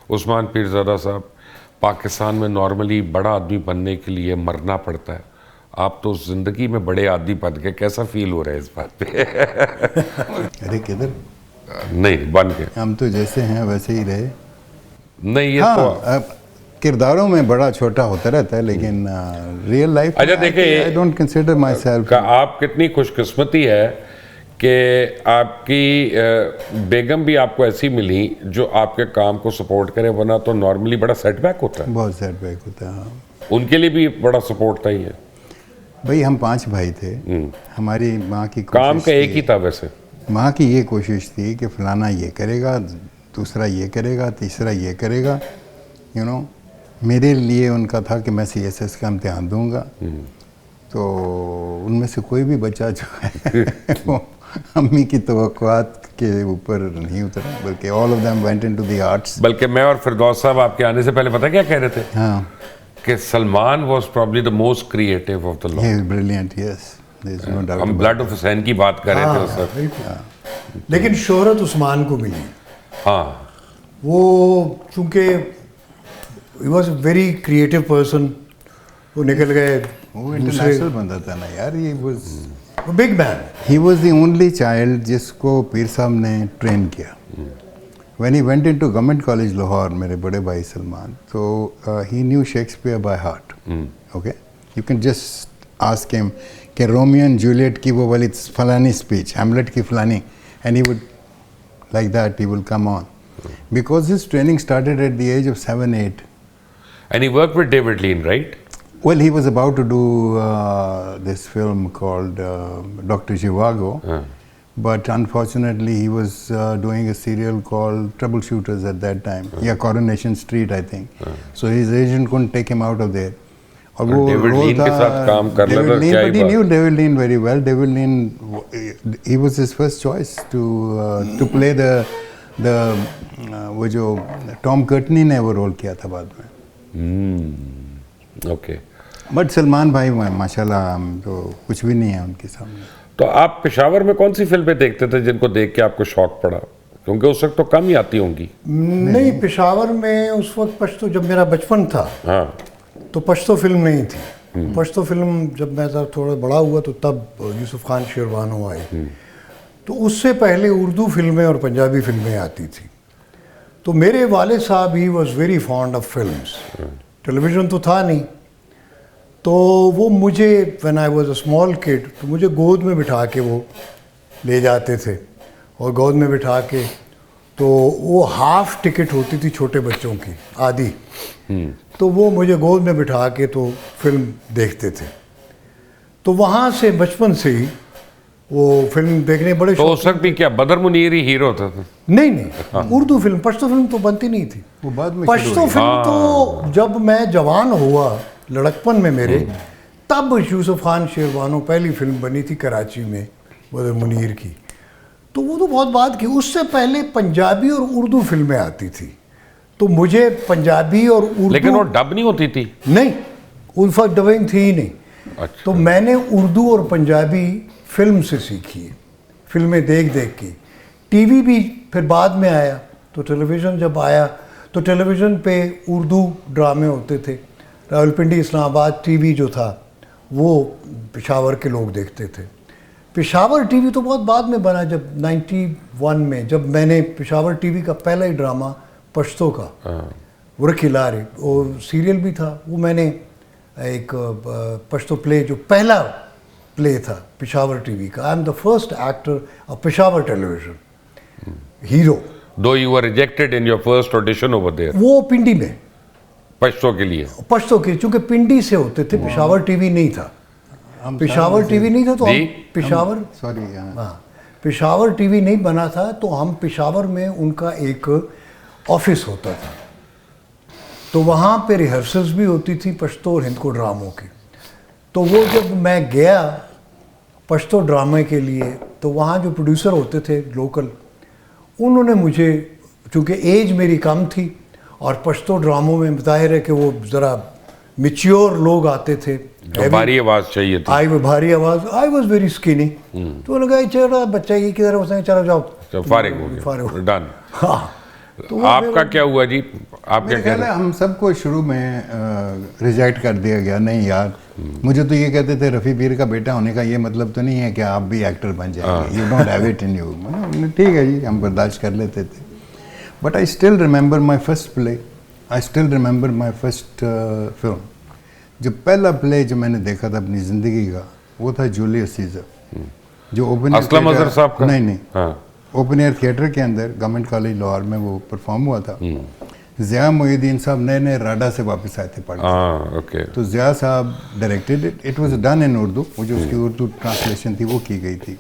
उस्मान पीरज़ादा साहब, पाकिस्तान में नॉर्मली बड़ा आदमी बनने के लिए मरना पड़ता है, आप तो ज़िंदगी में बड़े आदमी बन के, कैसा फील हो रहा है इस बात पे? अरे किधर, नहीं बन के, हम तो जैसे हैं वैसे ही रहे। नहीं ये हाँ, तो किरदारों में बड़ा छोटा होता रहता है, लेकिन रियल लाइफ अच्छा देखिए, I don't consider my self. आप कितनी खुशकिस्मती है कि आपकी बेगम भी आपको ऐसी मिली जो आपके काम को सपोर्ट करे, वरना तो नॉर्मली बड़ा सेटबैक होता है। बहुत सेटबैक होता है, हाँ। उनके लिए भी बड़ा सपोर्ट था ही है। भाई हम 5 भाई थे, हमारी माँ की काम का एक ही थी, था वैसे। माँ की ये कोशिश थी कि फलाना ये करेगा, दूसरा ये करेगा, तीसरा ये करेगा, यू नो। मेरे लिए उनका था कि मैं CSS का इम्तिहान दूंगा, तो उनमें से कोई भी बच्चा जो है वो अम्मी की तवक्कुआत के ऊपर नहीं उतरा, बल्कि all of them went into the arts. बल्कि मैं और फिरदौस साहब आपके आने से पहले पता क्या कह रहे थे? हाँ, कि Salman was probably the most creative of the lot. He is brilliant, yes, there is no doubt. हम ब्लड ऑफ हुसैन की बात कर रहे थे उस वक्त। लेकिन शोहरत उस्मान को मिली। हाँ, वो चूंकि he was a very creative person, वो निकल गए वो इंटरनेशनल बंदा था ना यार, ये was big man. He was the only child जिसको पीर साहब ने ट्रेन किया। When he went into government college Lahore, मेरे बड़े भाई सलमान, तो he knew Shakespeare by heart. Okay, you can just ask him कि रोमियो एंड जूलियट की वो वाली फलानी स्पीच, हैमलेट की फलानी, and he would like that, he will come on, because his training started at the age of 7-8. and he worked with David Lean, right? Well, he was about to do this film called Dr. Zhivago, but unfortunately he was doing a serial called Troubleshooters at that time. Yeah, Coronation Street, I think. So his agent couldn't take him out of there. और वो David Lean के साथ काम कर लेता David Lean, क्या ही but he बात। knew David Lean very well. David Lean, he was his first choice to play the वो जो टॉम कर्टनी ने वो रोल किया था बाद में। ओके। बट सलमान भाई माशाल्लाह, हम तो कुछ भी नहीं है उनके सामने। तो आप पेशावर में कौन सी फिल्में देखते थे जिनको देख के आपको शौक पड़ा? क्योंकि उस वक्त तो कम ही आती होंगी। नहीं, पेशावर में उस वक्त पश्तो, जब मेरा बचपन था, हाँ, तो पश्तो फिल्म नहीं थी। पश्तो फिल्म जब मैं थोड़ा बड़ा हुआ तो तब यूसुफ खान शेरवानो आए। तो उससे पहले उर्दू फिल्में और पंजाबी फिल्में आती थी। तो मेरे वाले साहब he was very fond of films. Television तो था नहीं, तो वो मुझे when I was a small kid, तो मुझे गोद में बिठा के वो ले जाते थे, और गोद में बिठा के, तो वो हाफ टिकट होती थी छोटे बच्चों की, आधी, तो वो मुझे गोद में बिठा के तो फिल्म देखते थे। तो वहाँ से बचपन से ही वो फिल्म देखने बड़े तो उस वक्त भी क्या बदर मुनीर ही हीरो था? नहीं, उर्दू फिल्म, पश्तो फिल्म तो बनती नहीं थी। वो बाद में पश्तो फिल्म तो जब मैं जवान हुआ, लड़कपन में मेरे, तब यूसुफ खान शेरवानो पहली फिल्म बनी थी कराची में, बदर मुनीर की। तो वो तो बहुत बाद की। उससे पहले पंजाबी और उर्दू फिल्में आती थी, तो मुझे पंजाबी और उर्दू, लेकिन वो डब नहीं होती थी। नहीं, उन वक्त डबिंग थी ही नहीं। अच्छा। तो मैंने उर्दू और पंजाबी फिल्म से सीखी है, फिल्में देख देख के। टीवी भी फिर बाद में आया, तो टेलीविज़न जब आया तो टेलीविज़न पे उर्दू ड्रामे होते थे। रावलपिंडी इस्लामाबाद टीवी जो था वो पेशावर के लोग देखते थे। पेशावर टीवी तो बहुत बाद में बना, जब 91 में, जब मैंने पेशावर टीवी का पहला ही ड्रामा पश्तो का, वो खिलारे, और सीरियल भी था, वो मैंने एक पश्तो प्ले, जो पहला प्ले था पेशावर टीवी का, I am the first actor of Peshawar television, hero. Though you were rejected in your first audition over there. वो पिंडी में, पश्तो के लिए। पश्तो के, चूंकि पिंडी से होते थे, पेशावर टीवी नहीं था। पेशावर टीवी नहीं था तो हम पेशावर, सॉरी, हाँ, पेशावर टीवी नहीं बना था, तो हम पेशावर में उनका एक ऑफिस होता था, तो वहाँ पे रिहर्सल्स भी होती थी पश्तो और हिंद को ड्रामों की। तो वो जब मैं गया पश्तो ड्रामे के लिए, तो वहाँ जो प्रोड्यूसर होते थे लोकल, उन्होंने मुझे, चूँकि एज मेरी कम थी और पश्तो ड्रामों में जाहिर है कि वो ज़रा मिच्योर लोग आते थे, भारी आवाज़ चाहिए थी, भारी आवाज़, आई वॉज वेरी स्किनी। तो उन्होंने कहा चलो बच्चा ये किधर, उसने चलो जाओ, फारिग हो गया, डन। हाँ, तो वो आपका क्या हुआ जी? आप क्या मेरे कह ख्याल रहे है हम सबको शुरू में रिजेक्ट कर दिया गया, नहीं यार। मुझे तो ये कहते थे रफ़ी पीर का बेटा होने का ये मतलब तो नहीं है कि आप भी एक्टर बन जाएंगे, you don't have it in you. ठीक है जी, हम बर्दाश्त कर लेते थे। But I still remember my first play, I still remember my first film. जो पहला प्ले जो मैंने देखा था अपनी ज़िंदगी का, वो था जूलियस सीजर, जो ओपन असलम अजहर साहब का? नहीं, हाँ। ओपन एयर थिएटर के अंदर गवर्नमेंट कॉलेज लाहौर में वो परफॉर्म हुआ था। ज़िया मोहिउद्दीन साहब नए नए राडा से वापस आए थे पढ़ के। हाँ, ओके। तो ज़िया साहब directed it, it was done in Urdu, वो जो उसकी उर्दू ट्रांसलेशन थी वो की गई थी।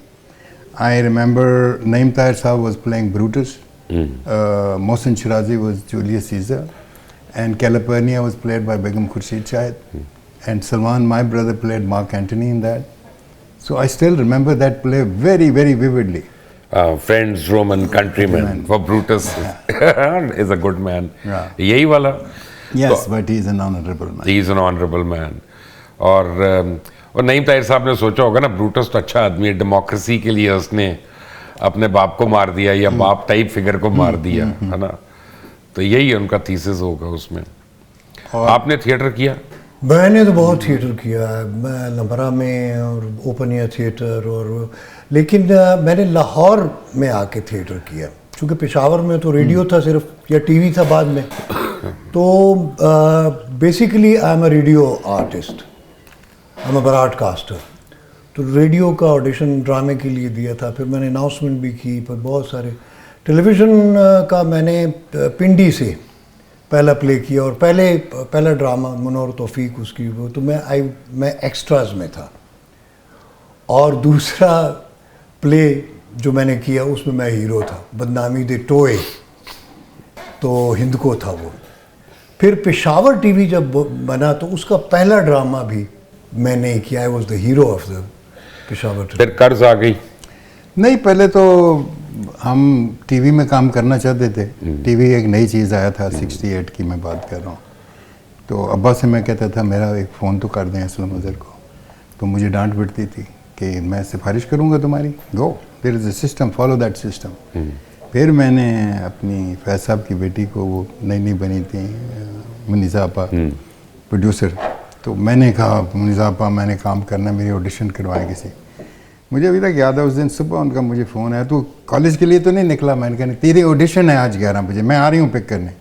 आई रिमेंबर नईम ताहिर साहब was playing Brutus, Mohsin Shirazi was Julius Caesar, and California was played by Begum Khurshid Shahid, and Salman my brother played mark Antony in that. So I still remember that play very very vividly. Friends, Roman, countryman, for Brutus is a good man. Yeah. यही वाला? Yes, but he is an honorable man. He is an honorable man. और नईम ताहिर साहब ने सोचा होगा ना, Brutus तो अच्छा आदमी है, डेमोक्रेसी के लिए उसने अपने बाप को मार दिया या बाप टाइप फिगर को मार दिया, है ना? तो यही उनका थीसिस होगा उसमें। आपने थिएटर किया? मैंने तो बहुत थिएटर किया है, मैं लम्बरा में और ओपन एयर थिएटर, और लेकिन मैंने लाहौर में आके थिएटर किया, क्योंकि पेशावर में तो रेडियो था सिर्फ, या टीवी था बाद में। तो basically I am a radio artist, I am a broadcaster. तो रेडियो का ऑडिशन ड्रामे के लिए दिया था, फिर मैंने अनाउंसमेंट भी की, पर बहुत सारे टेलीविज़न का मैंने पिंडी से पहला प्ले किया, और पहला ड्रामा मुनव्वर तौफीक उसकी वो, तो मैं एक्स्ट्राज में था। और दूसरा प्ले जो मैंने किया उसमें मैं हीरो था, बदनामी दे टोए, तो हिंद को था वो। फिर पेशावर टीवी जब बना तो उसका पहला ड्रामा भी मैंने ही किया, I was the hero of the Peshawar TV. फिर कर्ज आ गई? नहीं, पहले तो हम टीवी में काम करना चाहते थे। टीवी एक नई चीज़ आया था, 68 की मैं बात कर रहा हूँ। तो अब्बा से मैं कहता था मेरा एक फ़ोन तो कर दें असलम अजहर को, तो मुझे डांट पड़ती थी कि मैं सिफारिश करूँगा तुम्हारी, go there is a system, follow that system. फिर मैंने अपनी फैज साहब की बेटी को, वो नई बनी थी मुनीज़ा आपा प्रोड्यूसर, तो मैंने कहा मुनीज़ा आपा मैंने काम करना, मेरी ऑडिशन करवाएं किसी। मुझे अभी तक याद है उस दिन सुबह उनका मुझे फ़ोन आया, तो कॉलेज के लिए तो नहीं निकला? मैंने कहा तेरी ऑडिशन है आज 11 बजे, मैं आ रही हूँ पिक करने।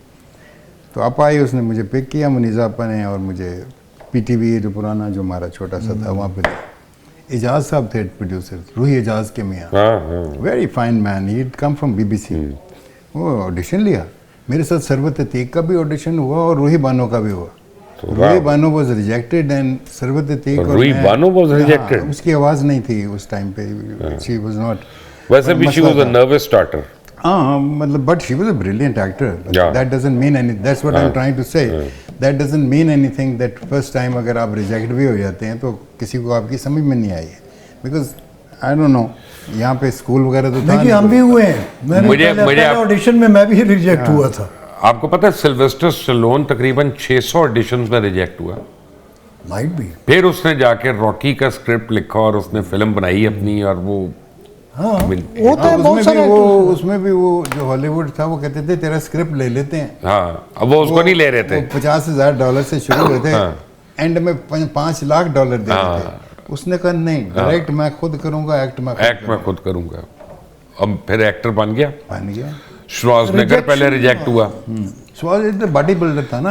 तो आपा आई, उसने मुझे पिक किया मुनीज़ा आपा ने, और मुझे PTV जो पुराना जो हमारा छोटा सा था वहाँ पे एजाज साहब थे प्रोड्यूसर, रूही एजाज के मियाँ, very fine man, he come from BBC। वो ऑडिशन लिया, मेरे साथ सरवत अतीक का भी ऑडिशन हुआ और रूही बानो का भी हुआ। Ruhi Bano was rejected and Sarwat Ateeq, Ruhi Bano was rejected? उसकी आवाज़ नहीं थी उस टाइम पे, शी वाज नॉट, वैसे भी she was a nervous starter. हाँ, मतलब but she was a brilliant actor, that doesn't mean any, that's what I am trying to say, that doesn't mean anything that first time अगर आप reject भी हो जाते हैं तो किसी को आपकी समझ में नहीं आई है, बिकॉज आई डोंट नो, यहाँ पे स्कूल वगैरह तो था नहीं, हम भी हुए हैं। मुझे ऑडिशन में मैं भी रिजेक्ट हुआ था। आपको पता है सिल्वेस्टर स्टैलोन तकरीबन 600 ऑडिशंस में रिजेक्ट हुआ। माइट भी। फिर उसने जाके रॉकी का स्क्रिप्ट लिखा और उसने फिल्म बनाई अपनी, और वो हाँ, वो तो बहुत सारे उसमें भी वो जो हॉलीवुड था वो कहते थे तेरा स्क्रिप्ट ले लेते हैं। हाँ, अब वो उसको नहीं ले रहे थे। $50,000 से शुरू हुए थे, एंड में $5 लाख दे रहे थे। उसने कहा नहीं, डायरेक्ट मैं खुद करूंगा, एक्ट मैं खुद करूंगा। अब फिर एक्टर बन गया। श्वार्ज़नेगर पहले रिजेक्ट हुआ। श्वार्ज़नेगर बॉडी बिल्डर था ना।